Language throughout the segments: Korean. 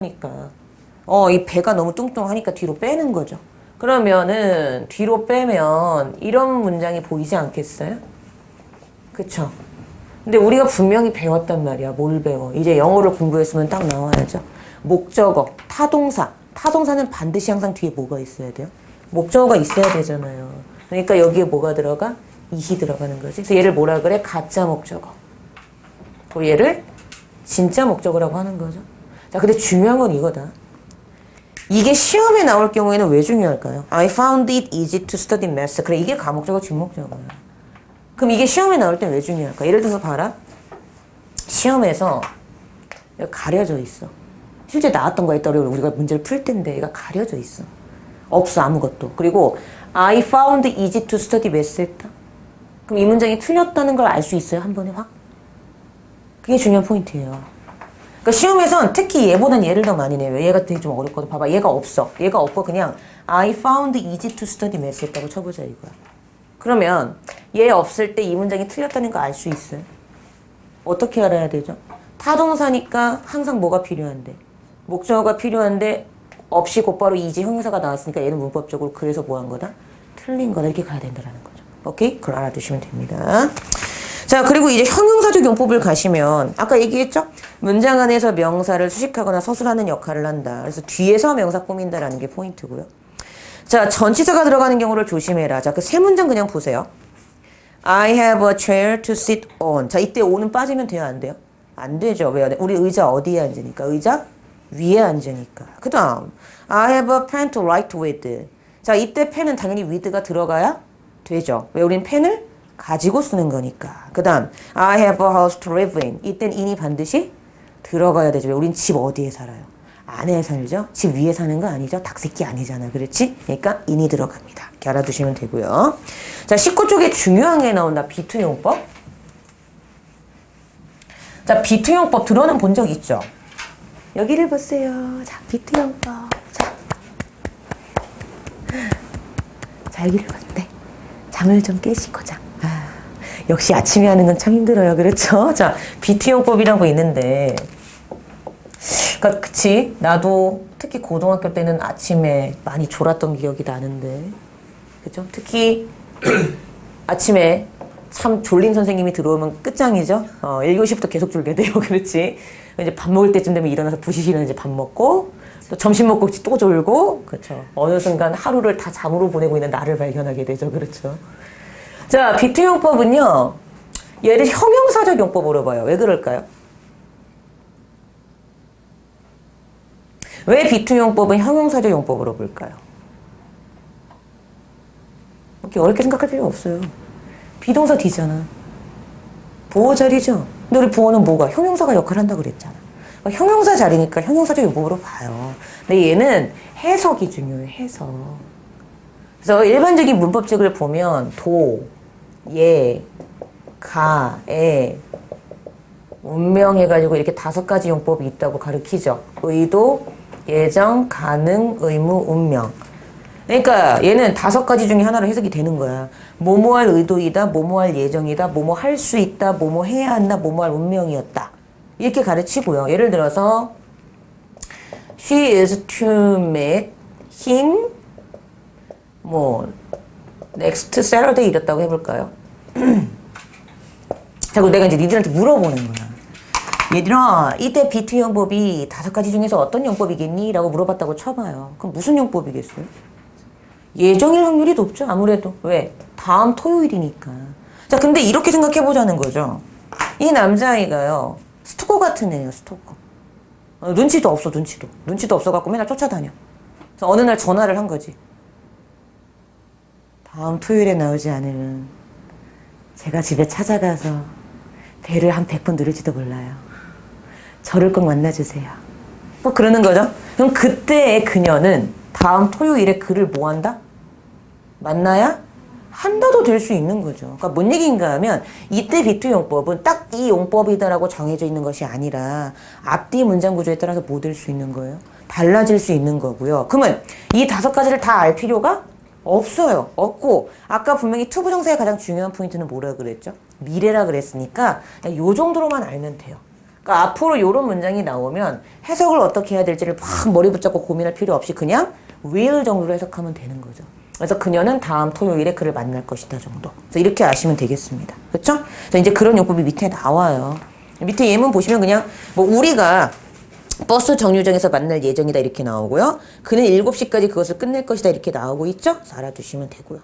그러니까 이 배가 너무 뚱뚱하니까 뒤로 빼는 거죠. 그러면은 뒤로 빼면 이런 문장이 보이지 않겠어요? 그쵸? 근데 우리가 분명히 배웠단 말이야. 뭘 배워? 이제 영어를 공부했으면 딱 나와야죠. 목적어, 타동사. 타동사는 반드시 항상 뒤에 뭐가 있어야 돼요? 목적어가 있어야 되잖아요. 그러니까 여기에 뭐가 들어가? 이시 들어가는 거지. 그래서 얘를 뭐라 그래? 가짜 목적어. 그리고 얘를 진짜 목적어라고 하는 거죠. 자, 근데 중요한 건 이거다. 이게 시험에 나올 경우에는 왜 중요할까요? I found it easy to study math. 그래, 이게 가목적어, 뒷목적어야. 그럼 이게 시험에 나올 땐 왜 중요할까? 예를 들어서 봐라. 시험에서 가려져 있어. 실제 나왔던 거에 따라 우리가 문제를 풀 텐데 얘가 가려져 있어. 없어, 아무것도. 그리고 I found it easy to study math 했다. 그럼 이 문장이 틀렸다는 걸 알 수 있어요? 한 번에 확? 그게 중요한 포인트예요. 그러니까 시험에선 특히 얘보단 얘를 더 많이 내요. 얘가 되게 좀 어렵거든. 봐봐. 얘가 없어. 얘가 없고 그냥 I found easy to study math 했다고 쳐보자 이거야. 그러면 얘 없을 때 이 문장이 틀렸다는 거 알 수 있어요? 어떻게 알아야 되죠? 타동사니까 항상 뭐가 필요한데? 목적어가 필요한데 없이 곧바로 이지 형용사가 나왔으니까 얘는 문법적으로 그래서 뭐 한 거다? 틀린 거다. 이렇게 가야 된다는 거죠. 오케이? 그걸 알아두시면 됩니다. 자, 그리고 이제 형용사적 용법을 가시면 아까 얘기했죠? 문장 안에서 명사를 수식하거나 서술하는 역할을 한다. 그래서 뒤에서 명사 꾸민다라는 게 포인트고요. 자, 전치사가 들어가는 경우를 조심해라. 자, 그 세 문장 그냥 보세요. I have a chair to sit on. 자, 이때 on은 빠지면 돼요? 안 돼요? 안 되죠. 왜? 우리 의자 어디에 앉으니까? 의자 위에 앉으니까. 그 다음 I have a pen to write with. 자, 이때 펜은 당연히 with가 들어가야 되죠. 왜? 우린 펜을 가지고 쓰는 거니까. 그 다음 I have a house to live in. 이땐 in이 반드시 들어가야 되죠. 왜? 우린 집 어디에 살아요? 안에 살죠? 집 위에 사는 거 아니죠? 닭새끼 아니잖아. 그렇지? 그러니까 in이 들어갑니다. 이렇게 알아두시면 되고요. 자, 19쪽에 중요한 게 나온다. 비투용법. 자, 비투용법 들어는 본 적 있죠? 여기를 보세요. 자, 비투용법. 자, 여기를 봤대. 잠을 좀 깨시고 자. 역시 아침에 하는 건 참 힘들어요. 그렇죠? 자, 비투용법이라는 거 있는데 그러니까 그치? 나도 특히 고등학교 때는 아침에 많이 졸았던 기억이 나는데 그죠? 특히 아침에 참 졸린 선생님이 들어오면 끝장이죠? 1교시부터 계속 졸게 돼요. 그렇지? 이제 밥 먹을 때쯤 되면 일어나서 부시시는 이제 밥 먹고 또 점심 먹고 또 졸고 그렇죠? 어느 순간 하루를 다 잠으로 보내고 있는 나를 발견하게 되죠. 그렇죠? 자, 비투용법은요. 얘를 형용사적 용법으로 봐요. 왜 그럴까요? 왜 비투용법은 형용사적 용법으로 볼까요? 이렇게 어렵게 생각할 필요 없어요. 비동사 뒤잖아. 보호 자리죠. 근데 우리 보호는 뭐가? 형용사가 역할을 한다고 그랬잖아. 그러니까 형용사 자리니까 형용사적 용법으로 봐요. 근데 얘는 해석이 중요해요. 해석. 그래서 일반적인 문법책을 보면 도, 예, 가, 에, 운명 해가지고 이렇게 5가지 용법이 있다고 가르치죠. 의도, 예정, 가능, 의무, 운명. 그러니까 얘는 5가지 중에 하나로 해석이 되는 거야. 뭐뭐 할 의도이다, 뭐뭐 할 예정이다, 뭐뭐 할 수 있다, 뭐뭐 해야 한다, 뭐뭐 할 운명이었다. 이렇게 가르치고요. 예를 들어서 She is to meet him next Saturday 이랬다고 해볼까요? 자, 그럼 내가 이제 니들한테 물어보는 거야. 얘들아, 이때 비투 용법이 5가지 중에서 어떤 용법이겠니? 라고 물어봤다고 쳐봐요. 그럼 무슨 용법이겠어요? 예정일 확률이 높죠, 아무래도. 왜? 다음 토요일이니까. 자, 근데 이렇게 생각해보자는 거죠. 이 남자아이가요, 스토커 같은 애예요, 스토커. 눈치도 없어, 눈치도. 눈치도 없어갖고 맨날 쫓아다녀. 그래서 어느 날 전화를 한 거지. 다음 토요일에 나오지 않으면 제가 집에 찾아가서 배를 한 100번 누를지도 몰라요. 저를 꼭 만나주세요. 뭐 그러는 거죠. 그럼 그때의 그녀는 다음 토요일에 그를 뭐 한다? 만나야 한다도 될 수 있는 거죠. 그러니까 뭔 얘기인가 하면 이때 비투 용법은 딱 이 용법이다라고 정해져 있는 것이 아니라 앞뒤 문장 구조에 따라서 뭐 될 수 있는 거예요? 달라질 수 있는 거고요. 그러면 이 5가지를 다 알 필요가 없어요. 없고 아까 분명히 투부정사의 가장 중요한 포인트는 뭐라 그랬죠? 미래라 그랬으니까 요 정도로만 알면 돼요. 그러니까 앞으로 이런 문장이 나오면 해석을 어떻게 해야 될지를 막 머리 붙잡고 고민할 필요 없이 그냥 will 정도로 해석하면 되는 거죠. 그래서 그녀는 다음 토요일에 그를 만날 것이다 정도. 그래서 이렇게 아시면 되겠습니다. 그렇죠? 그래서 이제 그런 용법이 밑에 나와요. 밑에 예문 보시면 그냥 뭐 우리가 버스 정류장에서 만날 예정이다 이렇게 나오고요. 그는 7시까지 그것을 끝낼 것이다 이렇게 나오고 있죠? 그래서 알아두시면 되고요.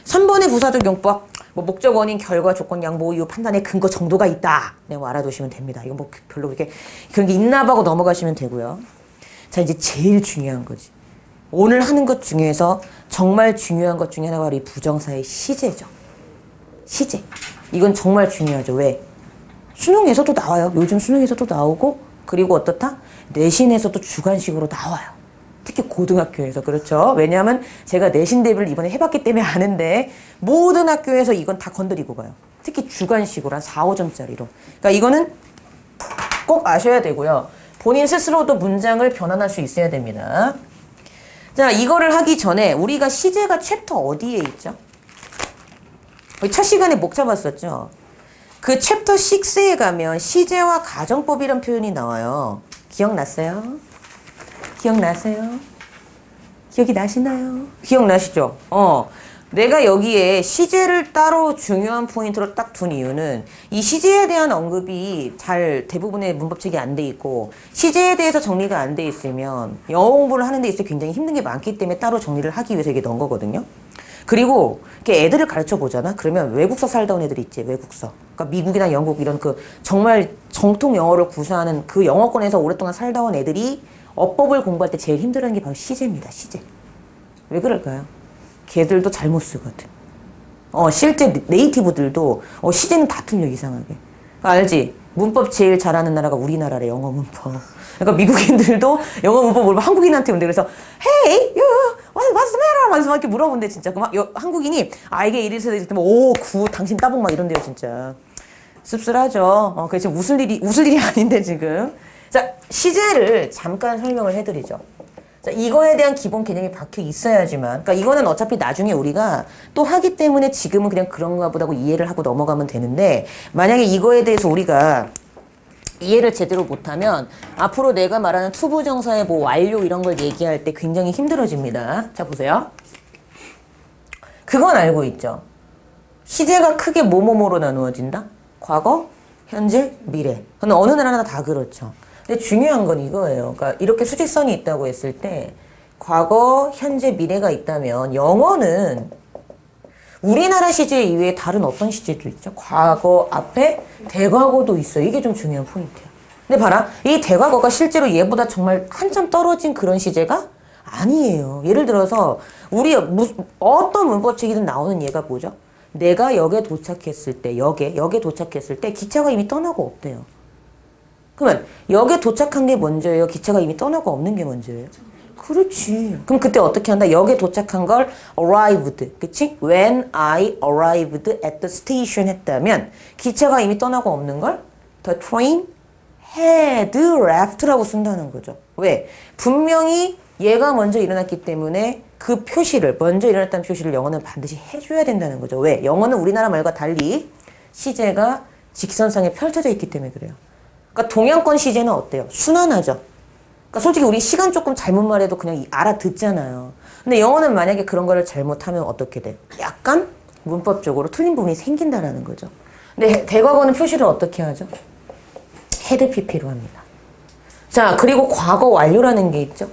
3번의 부사적 용법, 뭐 목적, 원인, 결과, 조건, 양보, 이유, 판단의 근거 정도가 있다. 네, 뭐 알아두시면 됩니다. 이거 뭐 별로 그렇게 그런 게 있나 하고 넘어가시면 되고요. 자, 이제 제일 중요한 거지. 오늘 하는 것 중에서 정말 중요한 것 중에 하나가 바로 이 부정사의 시제죠. 시제. 이건 정말 중요하죠. 왜? 수능에서도 나와요. 요즘 수능에서도 나오고, 그리고 어떻다? 내신에서도 주관식으로 나와요. 특히 고등학교에서. 그렇죠. 왜냐하면 제가 내신 대비를 이번에 해봤기 때문에 아는데 모든 학교에서 이건 다 건드리고 가요. 특히 주관식으로 한 4, 5점짜리로. 그러니까 이거는 꼭 아셔야 되고요. 본인 스스로도 문장을 변환할 수 있어야 됩니다. 자, 이거를 하기 전에 우리가 시제가 챕터 어디에 있죠? 첫 시간에 목 잡았었죠? 그 챕터 6에 가면 시제와 가정법이란 표현이 나와요. 기억났어요? 기억나세요? 기억이 나시나요? 기억나시죠? 내가 여기에 시제를 따로 중요한 포인트로 딱 둔 이유는 이 시제에 대한 언급이 잘 대부분의 문법책이 안 돼 있고 시제에 대해서 정리가 안 돼 있으면 영어 공부를 하는 데 있어 굉장히 힘든 게 많기 때문에 따로 정리를 하기 위해서 이게 넣은 거거든요. 그리고 이렇게 애들을 가르쳐 보잖아. 그러면 외국서 살다 온 애들이 있지. 외국서. 그러니까 미국이나 영국 이런 그 정말 정통 영어를 구사하는 그 영어권에서 오랫동안 살다 온 애들이 어법을 공부할 때 제일 힘들어하는 게 바로 시제입니다. 시제. 왜 그럴까요? 걔들도 잘못 쓰거든. 실제 네이티브들도 시제는 다 틀려 이상하게. 알지? 문법 제일 잘하는 나라가 우리나라래. 영어 문법. 그러니까 미국인들도 영어 문법 모르면 한국인한테 온대. 그래서 Hey, you, what's the matter? 막 이렇게 물어본대 진짜. 그 막 한국인이 이게 이래서 이랬더니 당신 따봉 막 이런대요 진짜. 씁쓸하죠. 그게 지금 웃을 일이 아닌데 지금. 자, 시제를 잠깐 설명을 해드리죠. 자, 이거에 대한 기본 개념이 박혀 있어야지만, 그러니까 이거는 어차피 나중에 우리가 또 하기 때문에 지금은 그냥 그런가 보다고 이해를 하고 넘어가면 되는데, 만약에 이거에 대해서 우리가 이해를 제대로 못하면 앞으로 내가 말하는 투부정사의 뭐 완료 이런 걸 얘기할 때 굉장히 힘들어집니다. 자, 보세요. 그건 알고 있죠. 시제가 크게 뭐뭐뭐로 나누어진다? 과거, 현재, 미래. 근데 어느 나라나 다 그렇죠. 근데 중요한 건 이거예요. 그러니까 이렇게 수직선이 있다고 했을 때 과거, 현재, 미래가 있다면 영어는 우리나라 시제 이외에 다른 어떤 시제도 있죠? 과거 앞에 대과거도 있어요. 이게 좀 중요한 포인트예요. 근데 봐라. 이 대과거가 실제로 얘보다 정말 한참 떨어진 그런 시제가 아니에요. 예를 들어서 우리 어떤 문법책이든 나오는 얘가 뭐죠? 내가 역에 도착했을 때, 역에 도착했을 때 기차가 이미 떠나고 없대요. 그러면 역에 도착한 게 먼저예요? 기차가 이미 떠나고 없는 게 먼저예요? 그렇지. 그럼 그때 어떻게 한다? 역에 도착한 걸 arrived. 그치? When I arrived at the station 했다면 기차가 이미 떠나고 없는 걸 the train had left라고 쓴다는 거죠. 왜? 분명히 얘가 먼저 일어났기 때문에 그 표시를, 먼저 일어났다는 표시를 영어는 반드시 해줘야 된다는 거죠. 왜? 영어는 우리나라 말과 달리 시제가 직선상에 펼쳐져 있기 때문에 그래요. 그러니까 동양권 시제는 어때요? 순환하죠. 그러니까 솔직히 우리 시간 조금 잘못 말해도 그냥 알아듣잖아요. 근데 영어는 만약에 그런 거를 잘못하면 어떻게 돼? 약간 문법적으로 틀린 부분이 생긴다라는 거죠. 근데 대과거는 표시를 어떻게 하죠? 헤드 PP로 합니다. 자, 그리고 과거 완료라는 게 있죠.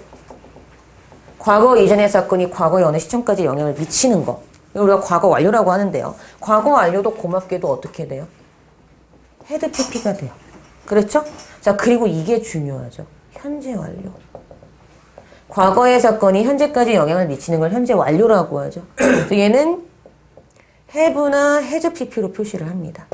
과거 이전의 사건이 과거의 어느 시점까지 영향을 미치는 거. 우리가 과거 완료라고 하는데요. 과거 완료도 고맙게도 어떻게 돼요? 헤드 PP가 돼요. 그렇죠? 자, 그리고 이게 중요하죠. 현재 완료. 과거의 사건이 현재까지 영향을 미치는 걸 현재 완료라고 하죠. 그래서 얘는 have나 has pp로 표시를 합니다.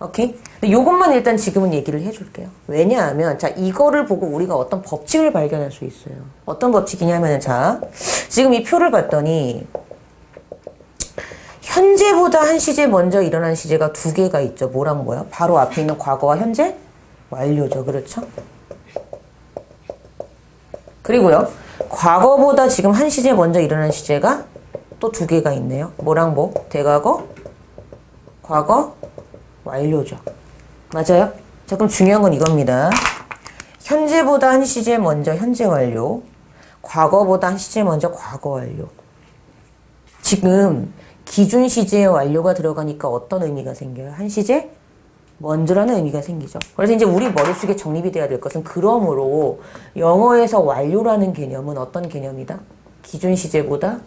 오케이? 요것만 일단 지금은 얘기를 해줄게요. 왜냐하면 자, 이거를 보고 우리가 어떤 법칙을 발견할 수 있어요. 어떤 법칙이냐면은 자, 지금 이 표를 봤더니 현재보다 한 시제 먼저 일어난 시제가 두 개가 있죠. 뭐랑 뭐야? 바로 앞에 있는 과거와 현재 완료죠. 그렇죠? 그리고요. 과거보다 지금 한 시제 먼저 일어난 시제가 또 두 개가 있네요. 뭐랑 뭐? 대과거, 과거, 완료죠. 맞아요? 자, 그럼 중요한 건 이겁니다. 현재보다 한 시제 먼저 현재 완료, 과거보다 한 시제 먼저 과거 완료. 지금 기준 시제의 완료가 들어가니까 어떤 의미가 생겨요? 한 시제 먼저라는 의미가 생기죠. 그래서 이제 우리 머릿속에 정립이 돼야 될 것은 그러므로 영어에서 완료라는 개념은 어떤 개념이다? 기준 시제보다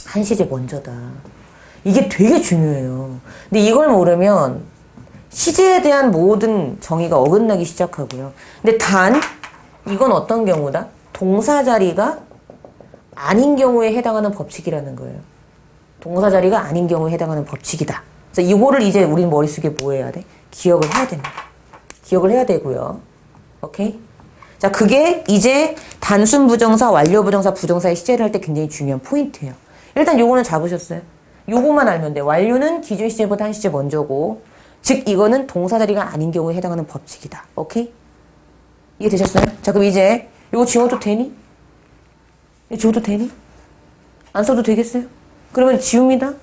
한 시제 먼저다. 이게 되게 중요해요. 근데 이걸 모르면 시제에 대한 모든 정의가 어긋나기 시작하고요. 근데 단 이건 어떤 경우다? 동사 자리가 아닌 경우에 해당하는 법칙이라는 거예요. 동사 자리가 아닌 경우에 해당하는 법칙이다. 그래서 이거를 이제 우리 머릿속에 뭐 해야 돼? 기억을 해야 됩니다. 기억을 해야 되고요. 오케이? 자, 그게 이제 단순 부정사, 완료 부정사, 부정사의 시제를 할 때 굉장히 중요한 포인트예요. 일단 요거는 잡으셨어요? 요거만 알면 돼. 완료는 기준 시제보다 한 시제 먼저고, 즉 이거는 동사 자리가 아닌 경우에 해당하는 법칙이다. 오케이? 이해되셨어요? 자, 그럼 이제 요거 지워도 되니? 이거 지워도 되니? 안 써도 되겠어요? 그러면 지웁니다.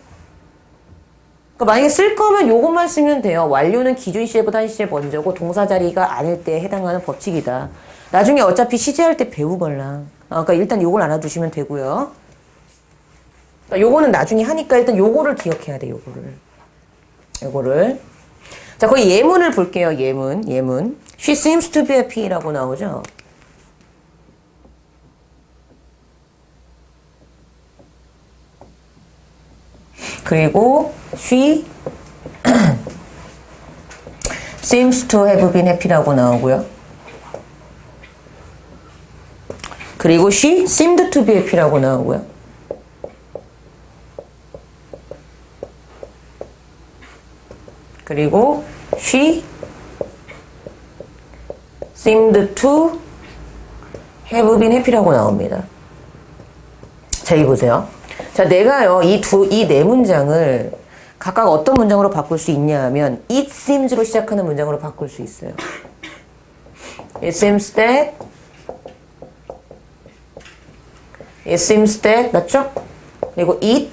그러니까 만약에 쓸 거면 요것만 쓰면 돼요. 완료는 기준 시제보다 한 시제 먼저고 동사 자리가 아닐 때 해당하는 법칙이다. 나중에 어차피 시제할 때 배우걸라. 그러니까 일단 요걸 알아두시면 되고요. 그러니까 요거는 나중에 하니까 일단 요거를 기억해야 돼. 요거를. 자, 거기 예문을 볼게요. 예문. She seems to be happy라고 나오죠. 그리고 she seems to have been happy라고 나오고요. 그리고 she seemed to be happy라고 나오고요. 그리고 she seemed to have been happy라고 나옵니다. 자, 이 보세요. 자, 내가요, 이 네 문장을 각각 어떤 문장으로 바꿀 수 있냐 하면 it seems로 시작하는 문장으로 바꿀 수 있어요. It seems that 맞죠? 그리고 it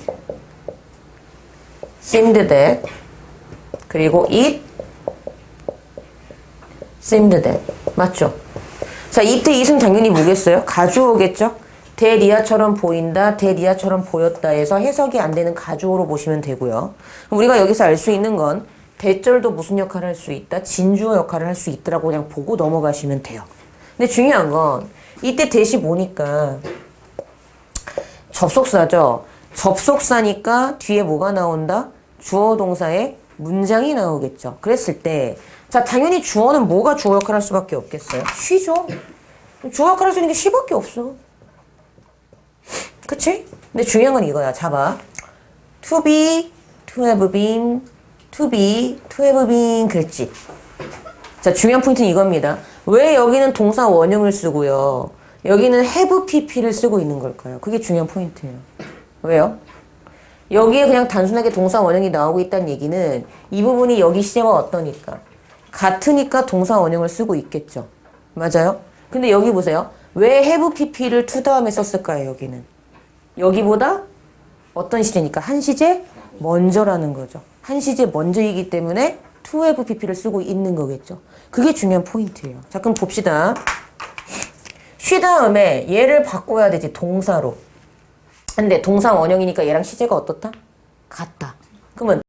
seemed that 그리고 it seemed that 맞죠? 자, it, it은 당연히 뭐겠어요? 가주어겠죠? 대리아처럼 보인다, 대리아처럼 보였다 해서 해석이 안 되는 가주어로 보시면 되고요. 우리가 여기서 알 수 있는 건 대절도 무슨 역할을 할 수 있다? 진주어 역할을 할 수 있더라고 그냥 보고 넘어가시면 돼요. 근데 중요한 건 이때 대시 보니까 접속사죠. 접속사니까 뒤에 뭐가 나온다? 주어 동사의 문장이 나오겠죠. 그랬을 때 자, 당연히 주어는 뭐가 주어 역할을 할 수밖에 없겠어요? she죠. 주어 역할을 할 수 있는 게 she밖에 없어. 그치? 근데 중요한 건 이거야. 잡아. to be, to have been, to be, to have been 그랬지. 자, 중요한 포인트는 이겁니다. 왜 여기는 동사 원형을 쓰고요. 여기는 have pp를 쓰고 있는 걸까요? 그게 중요한 포인트예요. 왜요? 여기에 그냥 단순하게 동사 원형이 나오고 있다는 얘기는 이 부분이 여기 시제와 어떠니까? 같으니까 동사 원형을 쓰고 있겠죠. 맞아요? 근데 여기 보세요. 왜 have pp를 to 다음에 썼을까요? 여기는. 여기보다 어떤 시제니까? 한 시제 먼저라는 거죠. 한 시제 먼저이기 때문에 to have pp를 쓰고 있는 거겠죠. 그게 중요한 포인트예요. 자, 그럼 봅시다. she 다음에 얘를 바꿔야 되지. 동사로. 근데 동사 원형이니까 얘랑 시제가 어떻다? 같다. 그러면